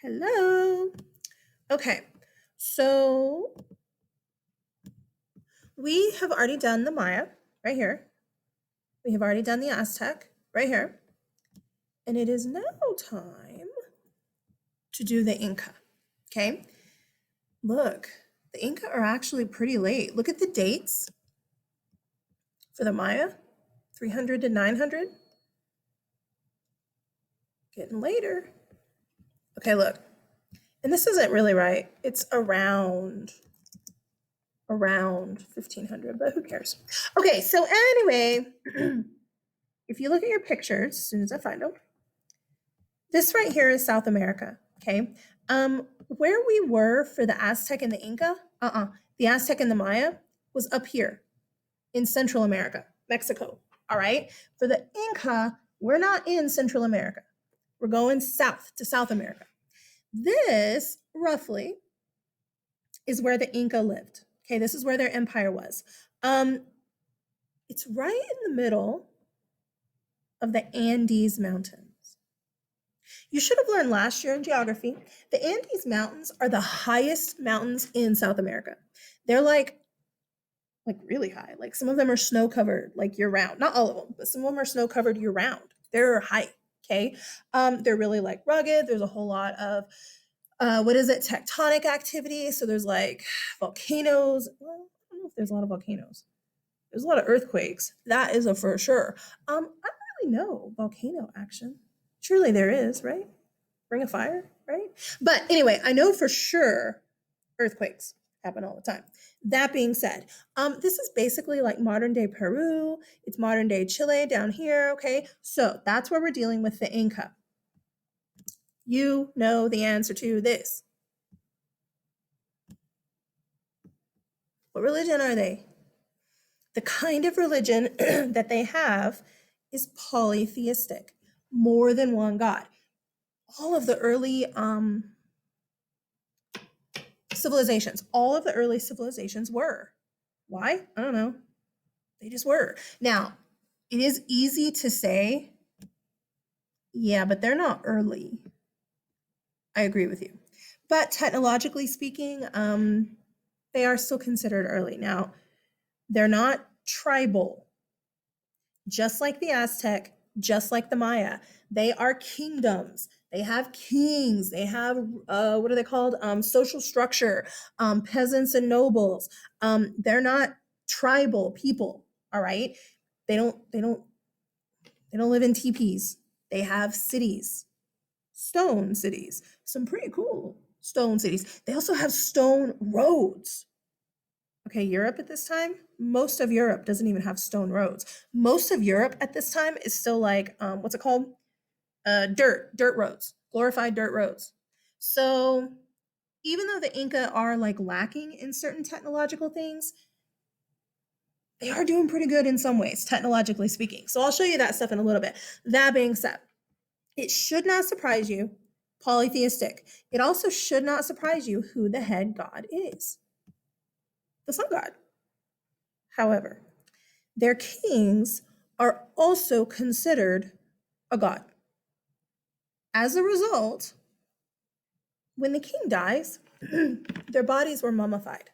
Hello. Okay, so we have already done the Maya right here. We have already done the Aztec right here. And it is now time to do the Inca. Okay, look, the Inca are actually pretty late. Look at the dates for the Maya 300 to 900. Getting later. Okay, look. And this isn't really right. It's around 1500, but who cares? Okay, so anyway, if you look at your pictures, as soon as I find them, this right here is South America. Okay, where we were for the Aztec and the Inca, the Aztec and the Maya was up here in Central America, Mexico. All right, for the Inca, we're not in Central America. We're going south to South America. This roughly is where the Inca lived. Okay, this is where their empire was. It's right in the middle of the Andes Mountains. You should have learned last year in geography, the Andes Mountains are the highest mountains in South America. They're like really high. Like some of them are snow covered like year round. Not all of them, but some of them are snow covered year round. They're high. Okay. They're really like rugged. There's a whole lot of tectonic activity. So there's like volcanoes. Well, I don't know if there's a lot of volcanoes. There's a lot of earthquakes. That is a for sure. I don't really know volcano action. Surely there is, right? Ring of Fire, right? But anyway, I know for sure earthquakes happen all the time. That being said, this is basically like modern day Peru. It's modern day Chile down here, okay? So that's where we're dealing with the Inca. You know the answer to this. What religion are they? The kind of religion that they have is polytheistic, more than one God. All of the early civilizations, all of the early civilizations were. Why? I don't know. They just were. Now, it is easy to say, yeah, but they're not early. I agree with you. But technologically speaking, they are still considered early. Now, they're not tribal, just like the Aztec, just like the Maya. They are kingdoms. They have kings. They have what are they called? Social structure, peasants and nobles. They're not tribal people. All right. They don't. They don't. They don't live in teepees. They have cities, stone cities. Some pretty cool stone cities. They also have stone roads. Okay, Europe at this time, most of Europe doesn't even have stone roads. Most of Europe at this time is still like, what's it called? Dirt roads, glorified dirt roads. So even though the Inca are like lacking in certain technological things, they are doing pretty good in some ways, technologically speaking. So I'll show you that stuff in a little bit. That being said, it should not surprise you, polytheistic. It also should not surprise you who the head god is, the sun god. However, their kings are also considered a god. As a result, when the king dies, their bodies were mummified.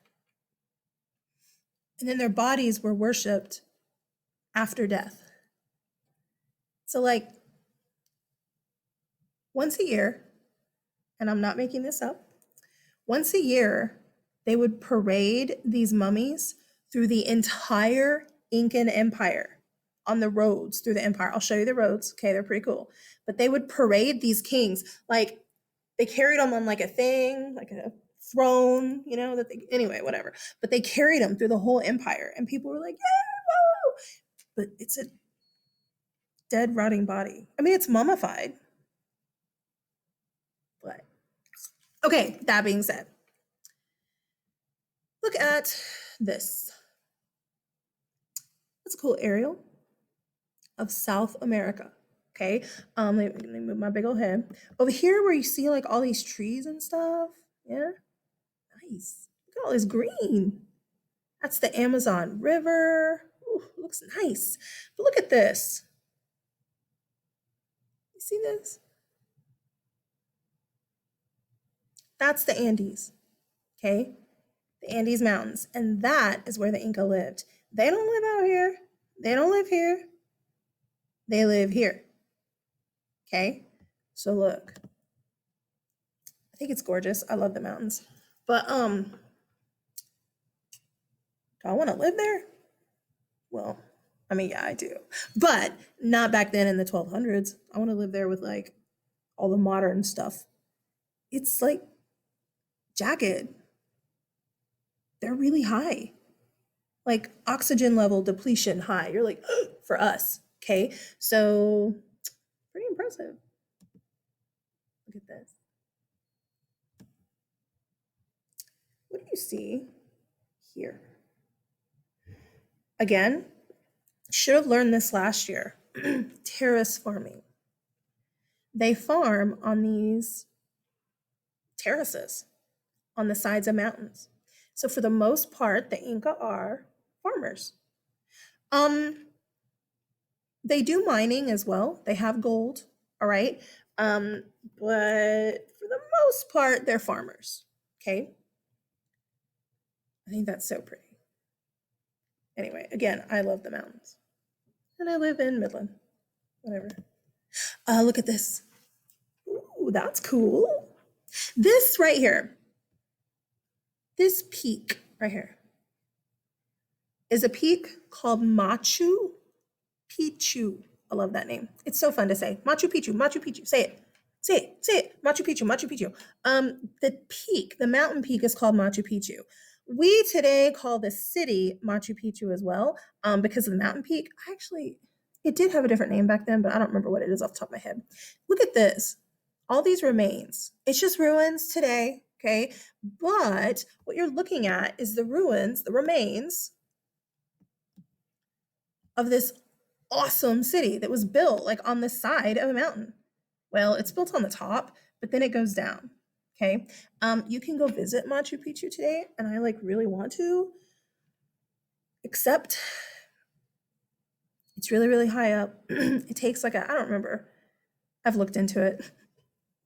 And then their bodies were worshipped after death. So, like, once a year, and I'm not making this up, once a year, they would parade these mummies through the entire Incan Empire on the roads through the empire. I'll show you the roads. Okay, they're pretty cool. But they would parade these kings like they carried them on like a thing, like a throne, anyway, whatever. But they carried them through the whole empire, and people were like, "Yeah, whoa!" But it's a dead, rotting body. I mean, it's mummified. But okay, that being said, look at this. That's a cool aerial of South America. Okay, let me move my big old head over here where you see like all these trees and stuff. Yeah, nice. Look at all this green. That's the Amazon River. Ooh, looks nice. But look at this. You see this? That's the Andes, okay? The Andes Mountains. And that is where the Inca lived. They don't live out here. They don't live here. They live here, okay? So look, I think it's gorgeous. I love the mountains. But do I want to live there? Well, I mean, yeah, I do. But not back then in the 1200s. I want to live there with like all the modern stuff. It's like jagged. They're really high. Like oxygen level depletion high. You're like, for us. Okay. So pretty impressive. Look at this. What do you see here? Again, should have learned this last year. Terrace farming. They farm on these terraces on the sides of mountains. So for the most part, the Inca are farmers. Um, they do mining as well. They have gold, all right. But for the most part, they're farmers. Okay. I think that's so pretty. Anyway, again, I love the mountains. And I live in Midland. Whatever. Look at this. Ooh, that's cool. This right here, this peak right here, is a peak called Machu Picchu. I love that name. It's so fun to say. Machu Picchu, Machu Picchu. Say it. Say it. Say it. Machu Picchu, Machu Picchu. The peak, the mountain peak is called Machu Picchu. We today call the city Machu Picchu as well, because of the mountain peak. It did have a different name back then, but I don't remember what it is off the top of my head. Look at this. All these remains. It's just ruins today, okay? But what you're looking at is the ruins, the remains of this awesome city that was built like on the side of a mountain. Well, it's built on the top, but then it goes down. Okay. You can go visit Machu Picchu today, and I like really want to, except it's really, really high up. It takes like I don't remember. I've looked into it.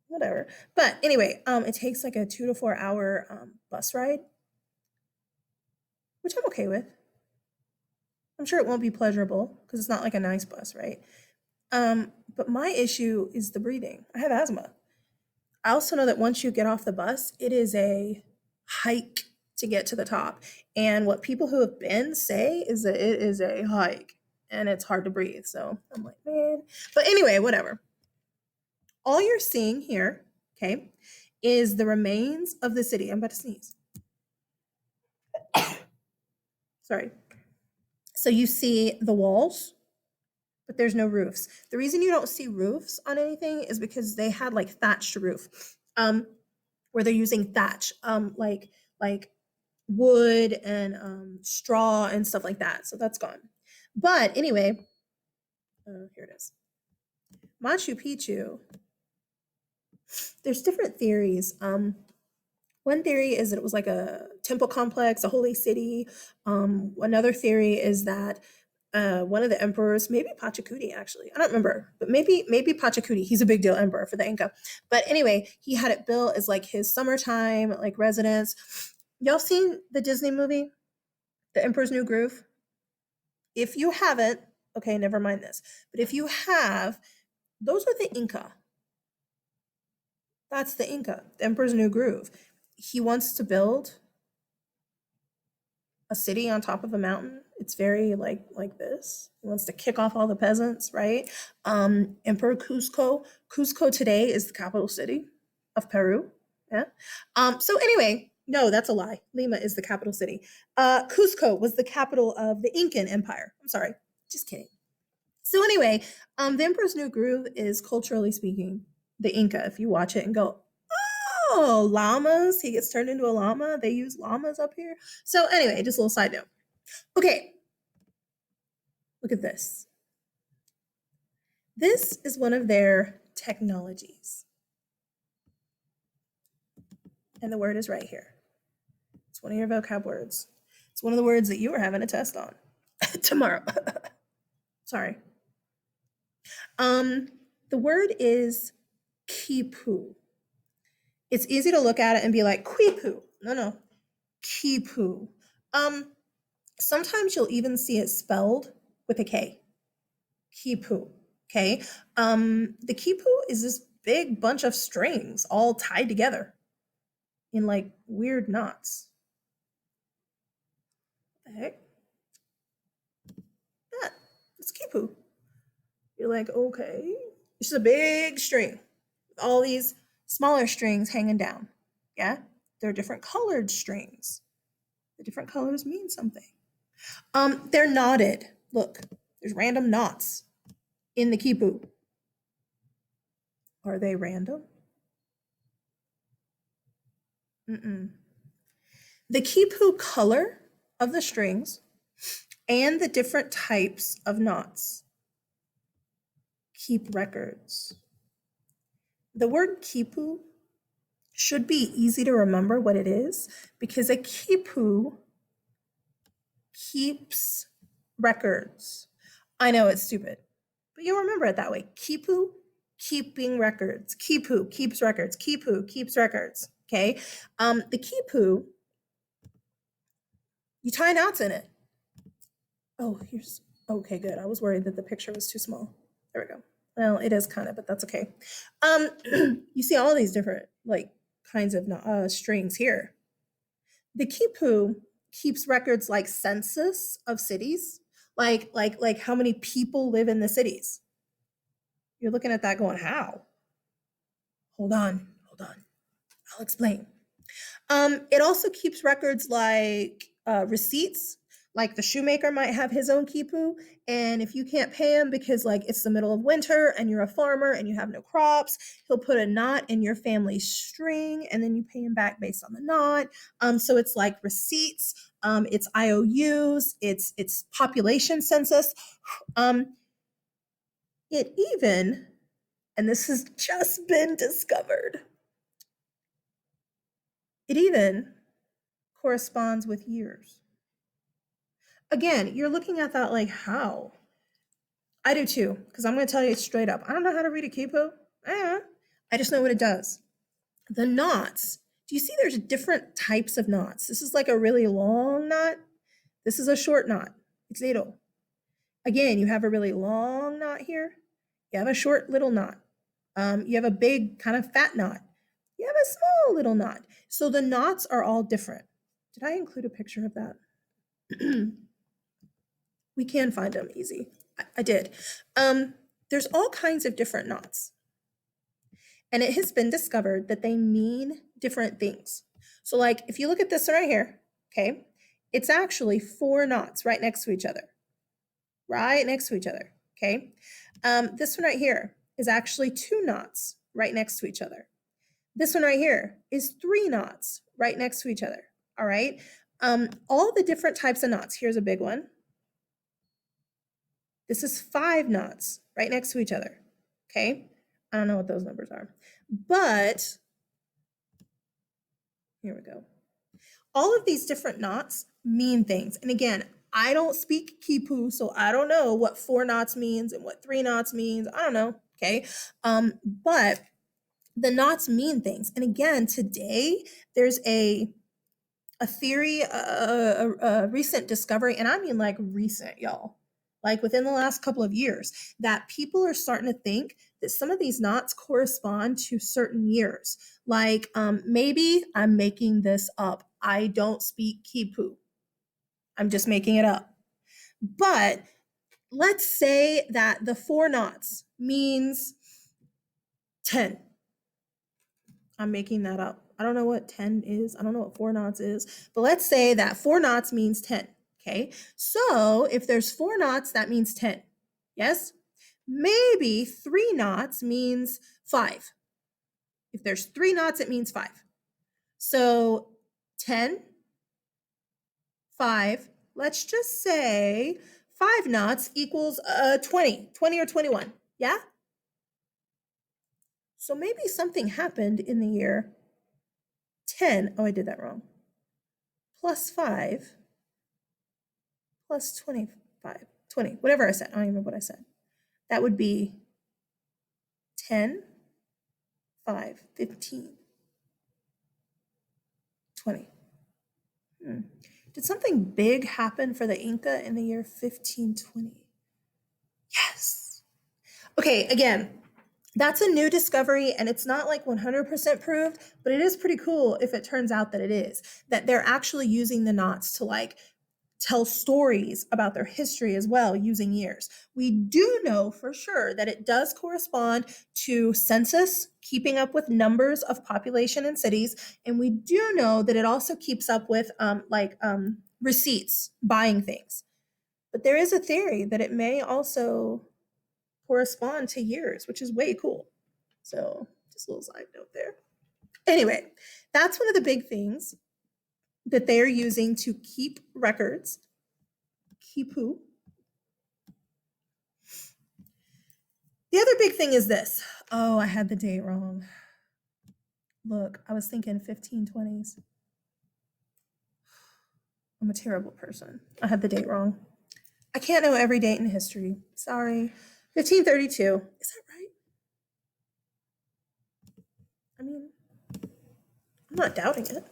Whatever. But anyway, it takes like a 2 to 4 hour bus ride, which I'm okay with. I'm sure it won't be pleasurable because it's not like a nice bus, right? But my issue is the breathing. I have asthma. I also know that once you get off the bus, it is a hike to get to the top. And what people who have been say is that it is a hike and it's hard to breathe. So I'm like, man. But anyway, whatever. All you're seeing here, okay, is the remains of the city. I'm about to sneeze. Sorry. So you see the walls, but there's no roofs. The reason you don't see roofs on anything is because they had like thatched roof, where they're using thatch, like wood and straw and stuff like that. So that's gone. But anyway, here it is. Machu Picchu. There's different theories. One theory is that it was like a temple complex, a holy city. Another theory is that one of the emperors, maybe Pachacuti actually, I don't remember, but maybe Pachacuti. He's a big deal emperor for the Inca. But anyway, he had it built as like his summertime like residence. Y'all seen the Disney movie, The Emperor's New Groove? If you haven't, okay, never mind this. But if you have, those are the Inca. That's the Inca, the Emperor's New Groove. He wants to build a city on top of a mountain. It's very like this. He wants to kick off all the peasants, right? Emperor Cusco. Cusco today is the capital city of Peru. Yeah. So anyway, no, that's a lie. Lima is the capital city. Cusco was the capital of the Incan Empire. I'm sorry, just kidding. So anyway, the Emperor's New Groove is culturally speaking the Inca. If you watch it and go, oh, llamas, he gets turned into a llama. They use llamas up here. So anyway, just a little side note. Okay, look at this. This is one of their technologies. And the word is right here. It's one of your vocab words. It's one of the words that you are having a test on tomorrow. Sorry. The word is kipu. It's easy to look at it and be like, quipu. No, kipu. Sometimes you'll even see it spelled with a K. Kipu. Okay. The kipu is this big bunch of strings all tied together in like weird knots. What the heck? It's kipu. You're like, okay. It's just a big string with all these smaller strings hanging down. Yeah? They're different colored strings. The different colors mean something. They're knotted. Look, there's random knots in the kipu. Are they random? Mm-mm. The kipu color of the strings and the different types of knots keep records. The word kipu should be easy to remember what it is because a kipu keeps records. I know it's stupid, but you'll remember it that way. Kipu, keeping records. Kipu keeps records. Kipu keeps records. Okay. The kipu, you tie knots in it. Oh, here's okay, good. I was worried that the picture was too small. There we go. Well, it is kind of, but that's okay. You see all these different like kinds of strings here. The kipu keeps records like census of cities, like how many people live in the cities. You're looking at that going, how? Hold on. I'll explain. It also keeps records like receipts. Like the shoemaker might have his own kipu, and if you can't pay him because like it's the middle of winter and you're a farmer and you have no crops, he'll put a knot in your family string and then you pay him back based on the knot. So it's like receipts, it's IOUs, it's population census. It even, and this has just been discovered, it even corresponds with years. Again, you're looking at that like, how? I do too, because I'm going to tell you straight up. I don't know how to read a kipu. I just know what it does. The knots, do you see there's different types of knots? This is like a really long knot. This is a short knot. It's needle. Again, you have a really long knot here. You have a short little knot. You have a big kind of fat knot. You have a small little knot. So the knots are all different. Did I include a picture of that? We can find them easy. I did. There's all kinds of different knots. And it has been discovered that they mean different things. So like if you look at this right here, okay, it's actually 4 knots right next to each other. Right next to each other, okay? This one right here is actually 2 knots right next to each other. This one right here is 3 knots right next to each other, all right? All the different types of knots. Here's a big one. This is 5 knots right next to each other, okay? I don't know what those numbers are, but here we go. All of these different knots mean things. And again, I don't speak kipu, so I don't know what 4 knots means and what 3 knots means. I don't know, okay? But the knots mean things. And again, today there's a theory, a recent discovery, and I mean like recent, y'all, like within the last couple of years, that people are starting to think that some of these knots correspond to certain years. Like maybe I'm making this up. I don't speak kipu. I'm just making it up. But let's say that the 4 knots means 10. I'm making that up. I don't know what 10 is. I don't know what 4 knots is. But let's say that 4 knots means 10. Okay. So if there's 4 knots, that means 10. Yes? Maybe 3 knots means 5. If there's 3 knots, it means 5. So 10, 5, let's just say 5 knots equals 20 or 21. Yeah? So maybe something happened in the year 10. Oh, I did that wrong. Plus 5 plus 25, 20, whatever I said. I don't even know what I said. That would be 10, 5, 15. 20. Did something big happen for the Inca in the year 1520? Yes. Okay, again, that's a new discovery and it's not like 100% proved, but it is pretty cool if it turns out that it is, that they're actually using the knots to like tell stories about their history as well using years. We do know for sure that it does correspond to census, keeping up with numbers of population in cities, and we do know that it also keeps up with receipts, buying things. But there is a theory that it may also correspond to years, which is way cool. So just a little side note there. Anyway, that's one of the big things that they're using to keep records. Kipu. The other big thing is this. Oh, I had the date wrong. Look, I was thinking 1520s. I'm a terrible person. I had the date wrong. I can't know every date in history. Sorry. 1532. Is that right? I mean, I'm not doubting it.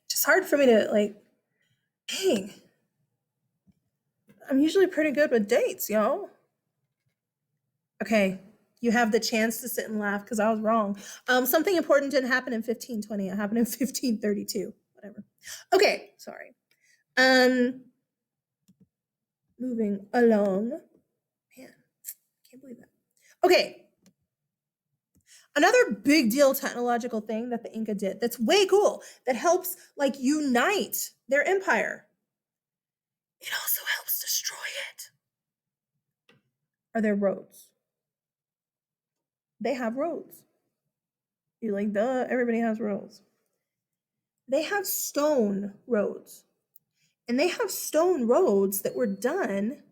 It's hard for me to like, dang. I'm usually pretty good with dates, y'all. Okay, you have the chance to sit and laugh because I was wrong. Something important didn't happen in 1520. It happened in 1532. Whatever. Okay, sorry. Moving along. Man, can't believe that. Okay. Another big deal technological thing that the Inca did that's way cool, that helps like unite their empire. It also helps destroy it. Are their roads? They have roads. You're like, duh, everybody has roads. They have stone roads. And they have stone roads that were done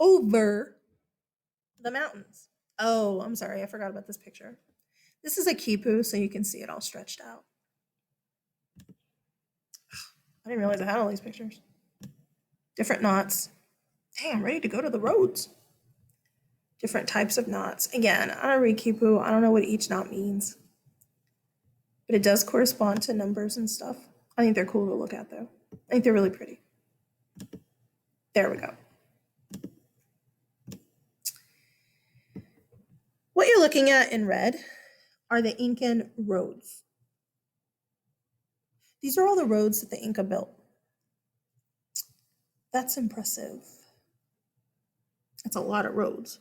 over the mountains. Oh, I'm sorry, I forgot about this picture. This is a quipu, so you can see it all stretched out. I didn't realize I had all these pictures. Different knots. Hey, I'm ready to go to the roads. Different types of knots. Again, I don't read quipu. I don't know what each knot means. But it does correspond to numbers and stuff. I think they're cool to look at, though. I think they're really pretty. There we go. What you're looking at in red are the Incan roads. These are all the roads that the Inca built. That's impressive. That's a lot of roads.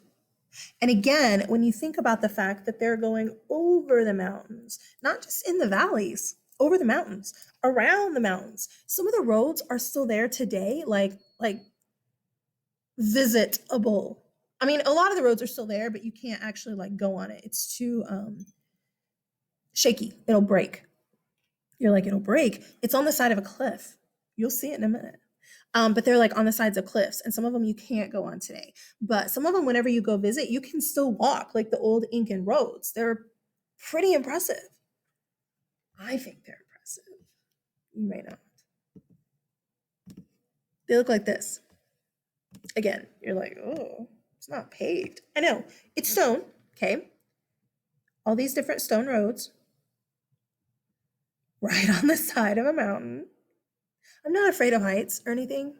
And again, when you think about the fact that they're going over the mountains, not just in the valleys, over the mountains, around the mountains. Some of the roads are still there today, like visitable. I mean, a lot of the roads are still there, but you can't actually like go on it. It's too shaky. It'll break. You're like, it'll break. It's on the side of a cliff. You'll see it in a minute. But they're like on the sides of cliffs, and some of them you can't go on today. But some of them, whenever you go visit, you can still walk like the old Incan roads. They're pretty impressive. I think they're impressive. You may not. They look like this. Again, you're like, oh, it's not paved. I know, it's stone, okay? All these different stone roads right on the side of a mountain. I'm not afraid of heights or anything,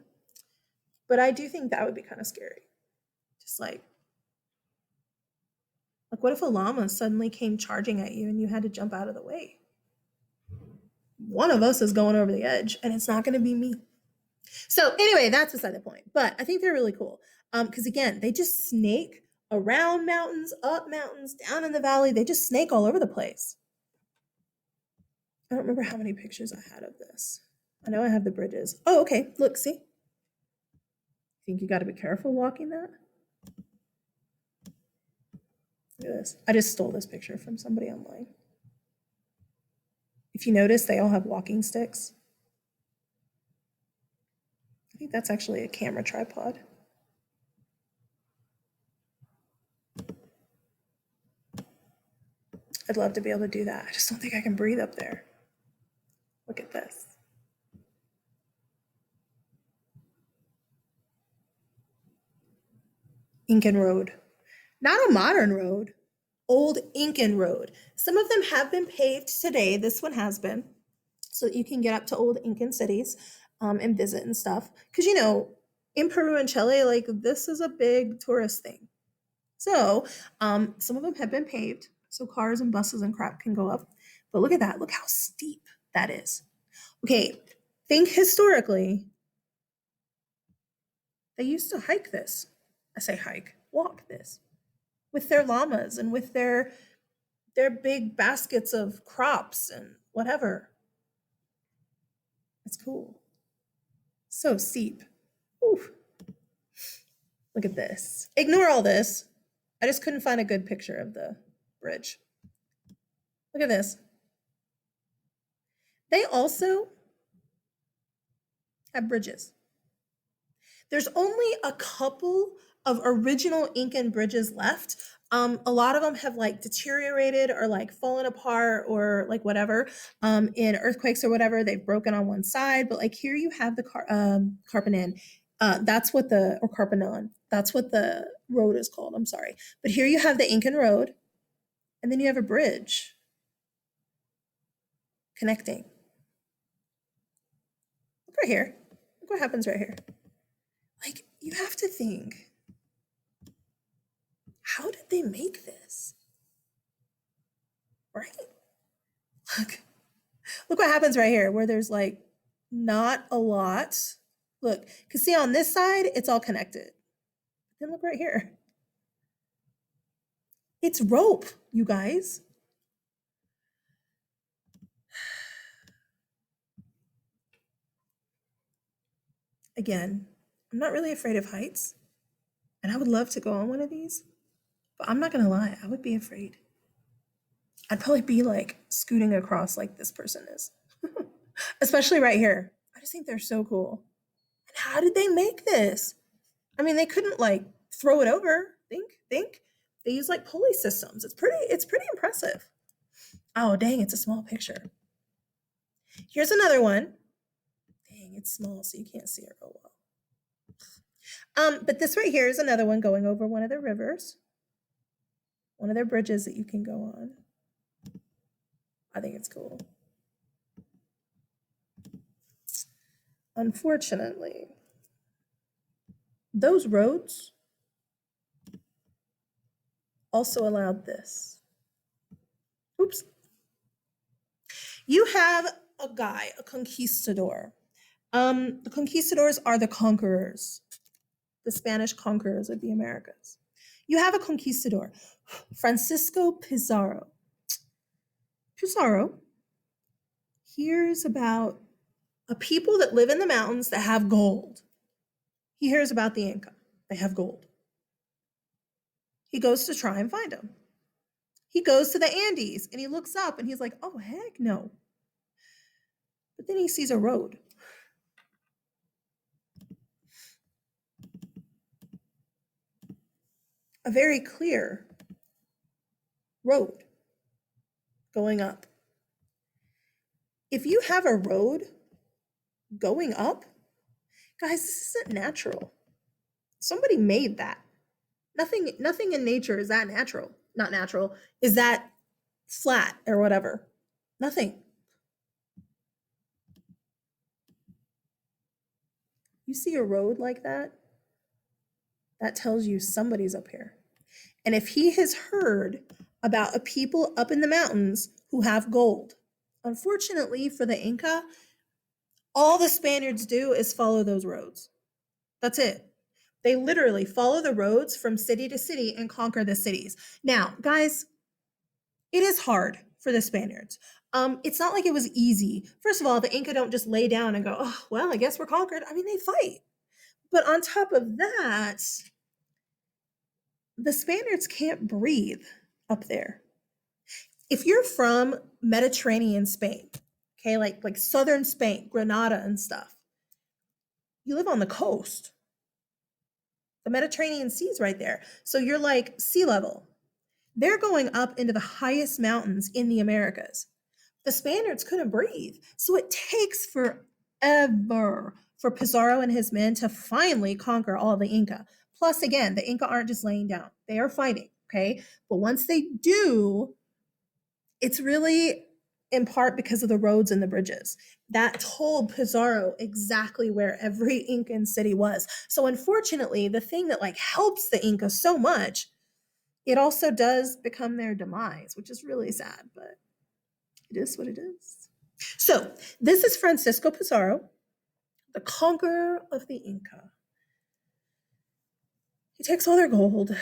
but I do think that would be kind of scary. Just like what if a llama suddenly came charging at you and you had to jump out of the way? One of us is going over the edge and it's not going to be me. So anyway, that's beside the point. But I think they're really cool because again, they just snake around mountains, up mountains, down in the valley. They just snake all over the place. I don't remember how many pictures I had of this. I know I have the bridges. Oh, okay. Look, see? Think you got to be careful walking that? Look at this. I just stole this picture from somebody online. If you notice, they all have walking sticks. I think that's actually a camera tripod. I'd love to be able to do that. I just don't think I can breathe up there. Look at this. Incan Road. Not a modern road, old Incan Road. Some of them have been paved today. This one has been, so that you can get up to old Incan cities and visit and stuff. Because, you know, in Peru and Chile, like this is a big tourist thing. So some of them have been paved, so cars and buses and crap can go up. But look at that. Look how steep that is. Okay, think historically. They used to hike this. I say hike, walk this with their llamas and with their big baskets of crops and whatever. It's cool. So steep. Oof. Look at this. Ignore all this. I just couldn't find a good picture of the bridge. Look at this. They also have bridges. There's only a couple of original Incan bridges left. A lot of them have like deteriorated or like fallen apart or like whatever in earthquakes or whatever. They've broken on one side, but like here you have the Carpanan. That's what the, or Carpanon, that's what the road is called. I'm sorry. But here you have the Incan Road, and then you have a bridge connecting. Look right here. Look what happens right here. Like, you have to think, how did they make this? Right? Look what happens right here, where there's like not a lot. Look, because see on this side, it's all connected. Then look right here. It's rope, you guys. Again, I'm not really afraid of heights, and I would love to go on one of these, but I'm not gonna lie, I would be afraid. I'd probably be like scooting across like this person is, especially right here. I just think they're so cool. And how did they make this? I mean, they couldn't like throw it over. Think. They use like pulley systems. It's pretty impressive. Oh, dang, it's a small picture. Here's another one. Dang, it's small, so you can't see it real well. But this right here is another one going over one of their rivers, one of their bridges that you can go on. I think it's cool. Unfortunately, those roads also allowed this. Oops. You have a guy, a conquistador. The conquistadors are the conquerors, the Spanish conquerors of the Americas. You have a conquistador, Francisco Pizarro. Pizarro hears about a people that live in the mountains that have gold. He hears about the Inca. They have gold. He goes to try and find them. He goes to the Andes and he looks up and he's like, oh, heck no. But then he sees a road. A very clear road going up. If you have a road going up, guys, this isn't natural. Somebody made that. Nothing in nature is that natural. Not natural. Is that flat or whatever? Nothing. You see a road like that? That tells you somebody's up here. And if he has heard about a people up in the mountains who have gold, unfortunately for the Inca, all the Spaniards do is follow those roads. That's it. They literally follow the roads from city to city and conquer the cities. Now, guys, it is hard for the Spaniards. It's not like it was easy. First of all, the Inca don't just lay down and go, oh, well, I guess we're conquered. I mean, they fight. But on top of that, the Spaniards can't breathe up there. If you're from Mediterranean Spain, okay, like southern Spain, Granada and stuff, you live on the coast. The Mediterranean Sea is right there. So you're like sea level. They're going up into the highest mountains in the Americas. the Spaniards couldn't breathe. So it takes forever for Pizarro and his men to finally conquer all of the Inca. Plus, again, the Inca aren't just laying down, they are fighting, okay? But once they do, it's really in part because of the roads and the bridges that told Pizarro exactly where every Incan city was. So unfortunately, the thing that like helps the Inca so much, it also does become their demise, which is really sad, but it is what it is. So this is Francisco Pizarro, the conqueror of the Inca. He takes all their gold,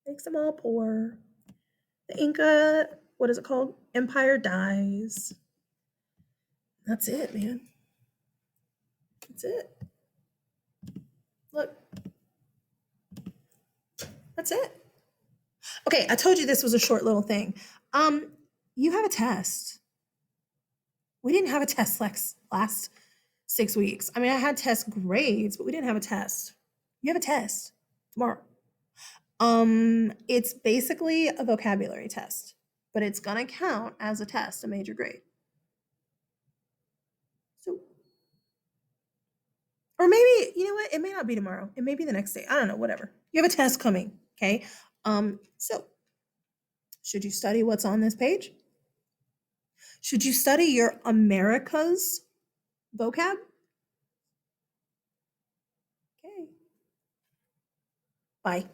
makes them all poor. The Inca, what is it called? Empire dies. That's it, man. That's it. Look. That's it. Okay, I told you this was a short little thing. You have a test. We didn't have a test last 6 weeks. I mean, I had test grades, but we didn't have a test. You have a test tomorrow. It's basically a vocabulary test, but it's gonna count as a test, a major grade. So, or maybe, you know what? It may not be tomorrow. It may be the next day. I don't know, whatever. You have a test coming, okay? So should you study what's on this page? Should you study your Americas vocab? Okay. Bye.